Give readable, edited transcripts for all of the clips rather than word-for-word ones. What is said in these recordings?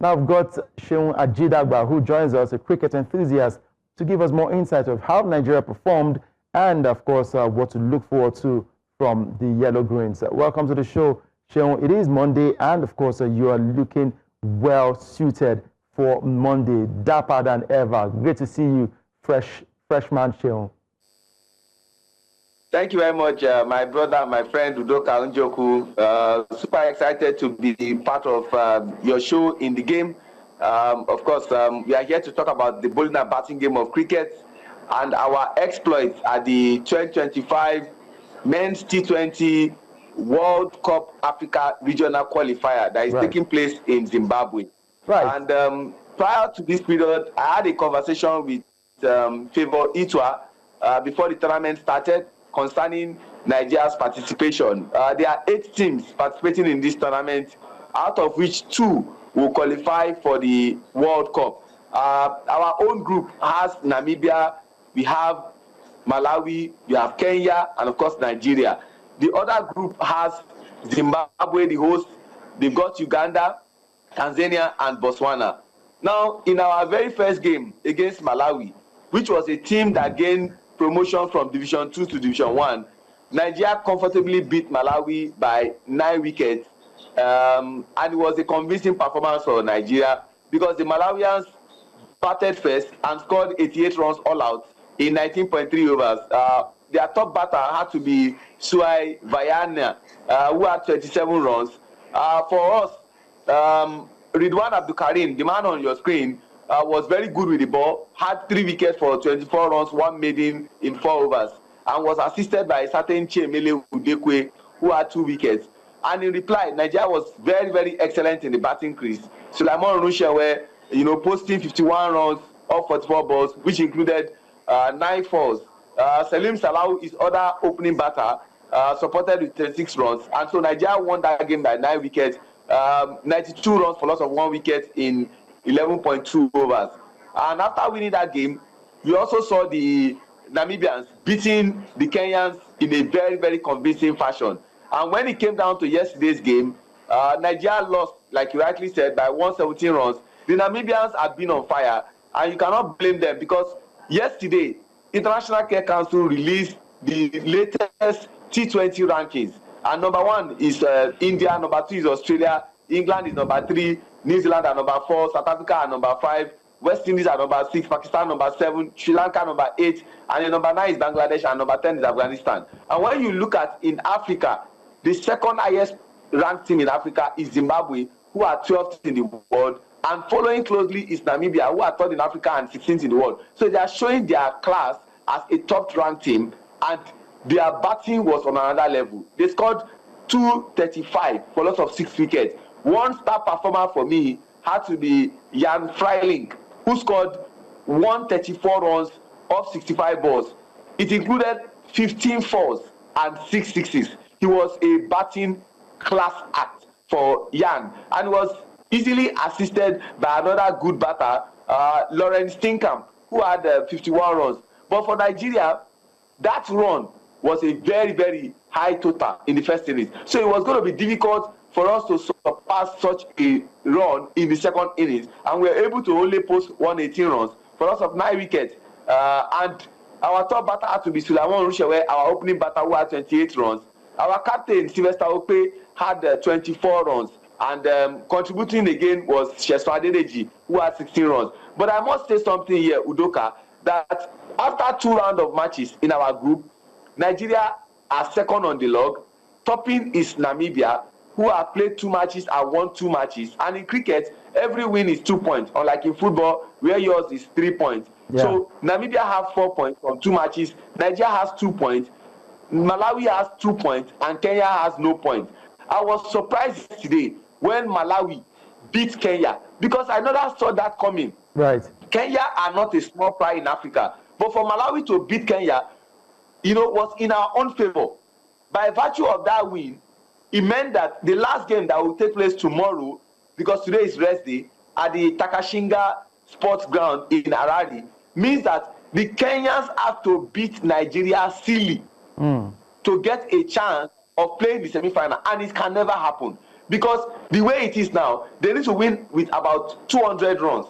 Now I've got Seun Ajidagba, who joins us, a cricket enthusiast, to give us more insight of how Nigeria performed and, of course, what to look forward to from the Yellow Greens. Welcome to the show, Seun. It is Monday, and, of course, you are looking well suited for Monday, dapper than ever. Great to see you, freshman Seun. Thank you very much, my brother, my friend Udoka Njoku. Super excited to be part of your show in the game. Of course, we are here to talk about the bowling and batting game of cricket and our exploits at the 2025 Men's T20 World Cup Africa Regional Qualifier that is taking place in Zimbabwe. Right. And prior to this period, I had a conversation with Favour Itwa before the tournament started concerning Nigeria's participation. There are 8 teams participating in this tournament, out of which 2 will qualify for the World Cup. Our own group has Namibia, we have Malawi, we have Kenya, and of course Nigeria. The other group has Zimbabwe, the host. They've got Uganda, Tanzania, and Botswana. Now, in our very first game against Malawi, which was a team that gained promotion from Division 2 to Division 1, Nigeria comfortably beat Malawi by 9 wickets. And it was a convincing performance for Nigeria because the Malawians batted first and scored 88 runs all out in 19.3 overs. Their top batter had to be Seun Ajidagba, who had 27 runs. For us, Ridwan Abdulkarim, the man on your screen, was very good with the ball, had 3 wickets for 24 runs, 1 maiden in 4 overs, and was assisted by a certain Chiemele Udekwe, who had 2 wickets. And in reply, Nigeria was very, very excellent in the batting crease. Sulaiman Rushewe, posting 51 runs off 44 balls, which included 9 fours. Salim Salau, his other opening batter, supported with 36 runs. And so Nigeria won that game by 9 wickets, 92 runs for loss of 1 wicket in 11.2 overs. And after winning that game, we also saw the Namibians beating the Kenyans in a very, very convincing fashion. And when it came down to yesterday's game, Nigeria lost, like you rightly said, by 117 runs. The Namibians have been on fire, and you cannot blame them because yesterday, International Care Council released the latest T20 rankings. And number 1 is India, number 2 is Australia, England is number 3, New Zealand are number 4, South Africa are number 5, West Indies are number 6, Pakistan number 7, Sri Lanka number 8, and the number 9 is Bangladesh, and number 10 is Afghanistan. And when you look at in Africa, the second highest ranked team in Africa is Zimbabwe, who are 12th in the world, and following closely is Namibia, who are 3rd in Africa and 16th in the world. So they are showing their class as a top-ranked team, and their batting was on another level. They scored 235 for loss of 6 wickets. One star performer for me had to be Jan Freiling, who scored 134 runs off 65 balls. It included 15 fours and 6 sixes. He was a batting class act for Jan and was easily assisted by another good batter, Lawrence Steenkamp, who had 51 runs. But for Nigeria, that run was a very, very high total in the first innings. So it was going to be difficult for us to surpass such a run in the second innings. And we were able to only post 118 runs for loss of 9 wickets. And our top batter had to be Sulaiman Rushewe, our opening batter, who had 28 runs. Our captain, Sylvester Okpe, had 24 runs. And contributing again was Seun Ajidagba, who had 16 runs. But I must say something here, Udoka, that after 2 rounds of matches in our group, Nigeria are second on the log. Topping is Namibia, who have played 2 matches and won 2 matches. And in cricket, every win is 2 points, unlike in football, where yours is 3 points. Yeah. So Namibia have 4 points from 2 matches. Nigeria has 2 points. Malawi has 2 points, and Kenya has no point. I was surprised today when Malawi beat Kenya because I never saw that coming. Right. Kenya are not a small fry in Africa, but for Malawi to beat Kenya, was in our own favor. By virtue of that win, it meant that the last game that will take place tomorrow, because today is rest day, at the Takashinga Sports Ground in Harare, means that the Kenyans have to beat Nigeria silly to get a chance of playing the semi-final, and it can never happen because the way it is now, they need to win with about 200 runs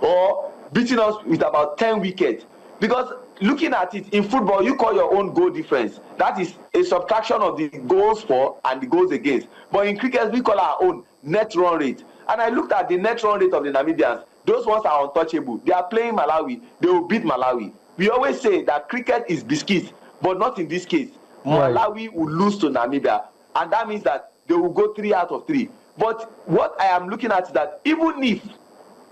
or beating us with about 10 wickets. Because looking at it, in football, you call your own goal difference. That is a subtraction of the goals for and the goals against. But in cricket, we call our own net run rate. And I looked at the net run rate of the Namibians. Those ones are untouchable. They are playing Malawi. They will beat Malawi. We always say that cricket is biscuits, but not in this case. Right. Malawi will lose to Namibia. And that means that they will go 3 out of 3. But what I am looking at is that even if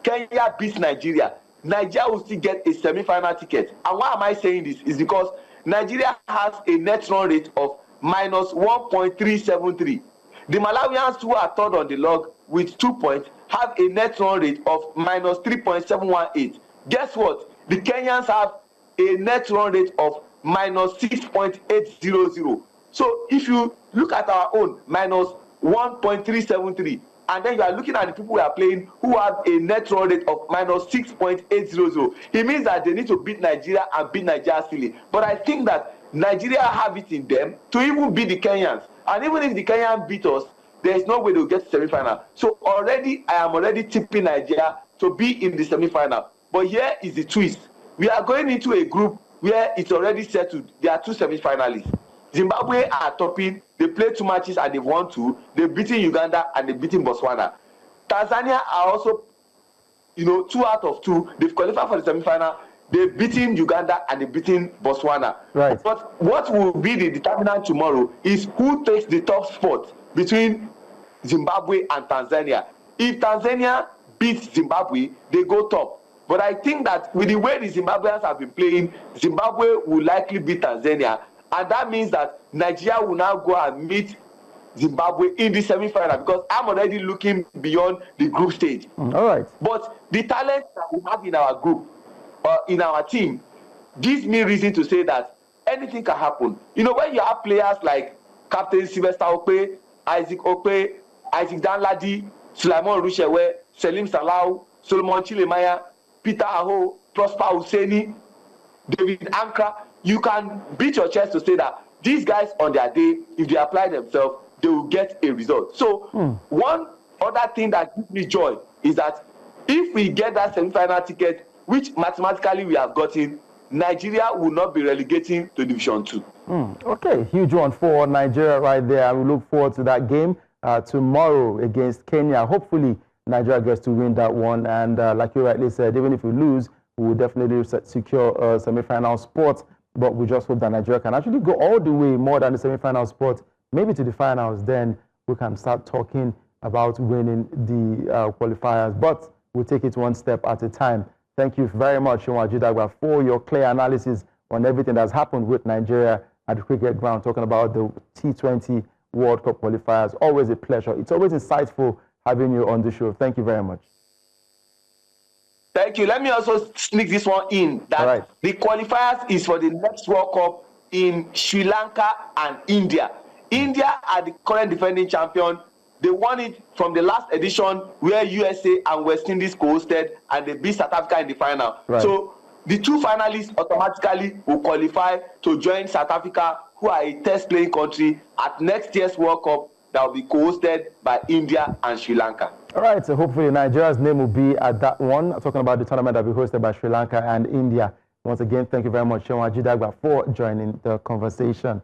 Kenya beats Nigeria, Nigeria will still get a semi-final ticket. And why am I saying this? Is because Nigeria has a net run rate of minus 1.373. The Malawians, who are third on the log with 2 points, have a net run rate of minus 3.718. Guess what? The Kenyans have a net run rate of minus 6.800. So if you look at our own minus 1.373, and then you are looking at the people we are playing who have a net run rate of minus 6.800, it means that they need to beat Nigeria and beat Nigeria silly. But I think that Nigeria have it in them to even beat the Kenyans. And even if the Kenyans beat us, there is no way they'll get to semi-final. So I am already tipping Nigeria to be in the semi-final. But here is the twist. We are going into a group where it's already settled. There are 2 semi-finalists. Zimbabwe are topping. They played 2 matches and they've won 2. They've beaten Uganda and they've beaten Botswana. Tanzania are also, 2 out of 2. They've qualified for the semi-final. They've beaten Uganda and they've beaten Botswana. Right. But what will be the determinant tomorrow is who takes the top spot between Zimbabwe and Tanzania. If Tanzania beats Zimbabwe, they go top. But I think that with the way the Zimbabweans have been playing, Zimbabwe will likely beat Tanzania. And that means that Nigeria will now go and meet Zimbabwe in the semi-final, because I'm already looking beyond the group stage. All right. But the talent that we have in our group, in our team, gives me reason to say that anything can happen. When you have players like Captain Sylvester Okpe, Isaac Okpe, Isaac Danladi, Sulaiman Rushewe, Selim Salau, Solomon Chilemaya, Peter Aho, Prosper Husseini, David Ankra, you can beat your chest to say that these guys on their day, if they apply themselves, they will get a result. So one other thing that gives me joy is that if we get that semi-final ticket, which mathematically we have gotten, Nigeria will not be relegating to Division 2. Okay, huge one for Nigeria right there. We look forward to that game tomorrow against Kenya. Hopefully, Nigeria gets to win that one. And like you rightly said, even if we lose, we will definitely secure a semi-final spot. But we just hope that Nigeria can actually go all the way, more than the semi-final spot, maybe to the finals. Then we can start talking about winning the qualifiers. But we'll take it one step at a time. Thank you very much, Seun Ajidagba, for your clear analysis on everything that's happened with Nigeria at the cricket ground, talking about the T20 World Cup qualifiers. Always a pleasure. It's always insightful having you on the show. Thank you very much. Thank you. Let me also sneak this one in, that the qualifiers is for the next World Cup in Sri Lanka and India. India are the current defending champion. They won it from the last edition where USA and West Indies co-hosted, and they beat South Africa in the final. Right. So the 2 finalists automatically will qualify to join South Africa, who are a test-playing country, at next year's World Cup that will be co-hosted by India and Sri Lanka. All right, so hopefully Nigeria's name will be at that one. Talking about the tournament that will be hosted by Sri Lanka and India. Once again, thank you very much, Seun Ajidagba, for joining the conversation.